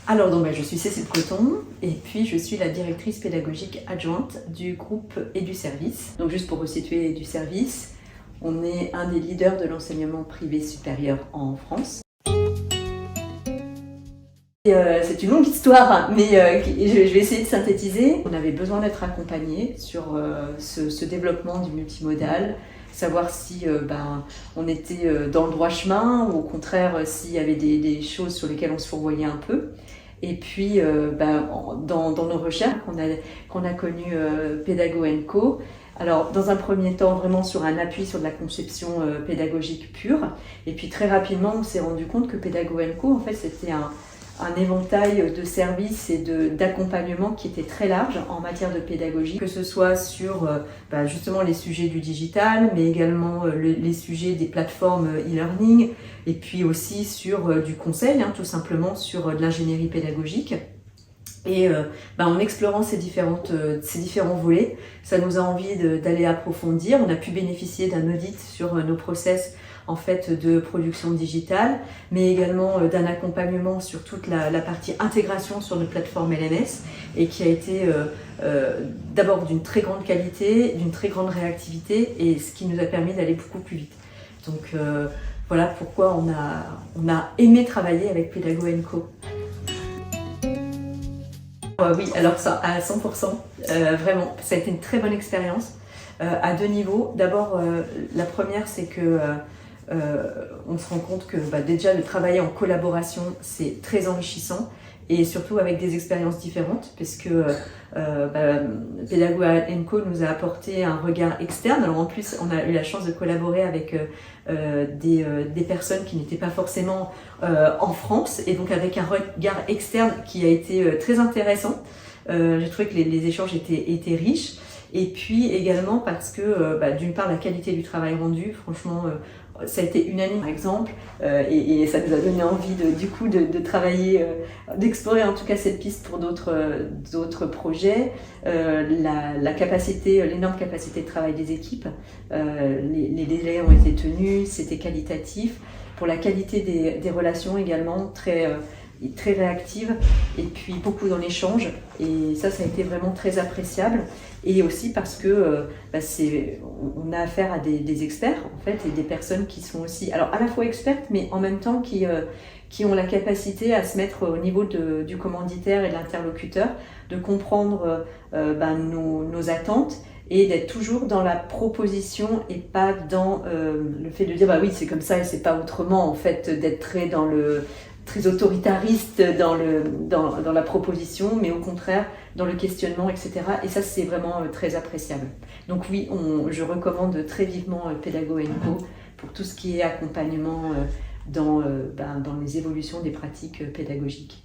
Alors donc, je suis Cécile Coton et puis je suis la directrice pédagogique adjointe du groupe et du service. Donc juste pour resituer du service, on est un des leaders de l'enseignement privé supérieur en France. C'est une longue histoire, mais je vais essayer de synthétiser. On avait besoin d'être accompagnés sur ce développement du multimodal, savoir si on était dans le droit chemin ou au contraire s'il y avait des choses sur lesquelles on se fourvoyait un peu. Et puis dans nos recherches, qu'on a connu Pédago & Co. Alors dans un premier temps vraiment sur un appui sur de la conception pédagogique pure, et puis très rapidement on s'est rendu compte que Pédago & Co en fait c'était un éventail de services et d'accompagnement qui était très large en matière de pédagogie, que ce soit sur justement les sujets du digital, mais également les sujets des plateformes e-learning, et puis aussi sur du conseil, tout simplement sur de l'ingénierie pédagogique. Et en explorant ces différents volets, ça nous a envie d'aller approfondir. On a pu bénéficier d'un audit sur nos process en fait de production digitale, mais également d'un accompagnement sur toute la partie intégration sur nos plateformes LMS, et qui a été d'abord d'une très grande qualité, d'une très grande réactivité, et ce qui nous a permis d'aller beaucoup plus vite. Donc voilà pourquoi on a aimé travailler avec Pédago & Co. Oui, alors ça, à 100%, vraiment, ça a été une très bonne expérience à deux niveaux. D'abord, la première, c'est que on se rend compte que déjà le travailler en collaboration, c'est très enrichissant, et surtout avec des expériences différentes, puisque Pédago & Co nous a apporté un regard externe. Alors en plus, on a eu la chance de collaborer avec des personnes qui n'étaient pas forcément en France, et donc avec un regard externe qui a été très intéressant. J'ai trouvé que les échanges étaient riches, et puis également parce que d'une part la qualité du travail rendu, franchement ça a été unanime par exemple, et ça nous a donné envie de travailler, d'explorer en tout cas cette piste pour d'autres projets. L'énorme capacité de travail des équipes, les délais ont été tenus, c'était qualitatif. Pour la qualité des relations également, très réactive, et puis beaucoup dans l'échange, et ça a été vraiment très appréciable. Et aussi parce que on a affaire à des experts en fait, et des personnes qui sont aussi alors à la fois expertes, mais en même temps qui ont la capacité à se mettre au niveau du commanditaire et de l'interlocuteur, de comprendre nos attentes, et d'être toujours dans la proposition et pas dans le fait de dire oui c'est comme ça et c'est pas autrement, en fait, d'être très autoritariste dans la proposition, mais au contraire dans le questionnement, etc. Et ça, c'est vraiment très appréciable. Donc oui, je recommande très vivement Pédago & Co pour tout ce qui est accompagnement dans les évolutions des pratiques pédagogiques.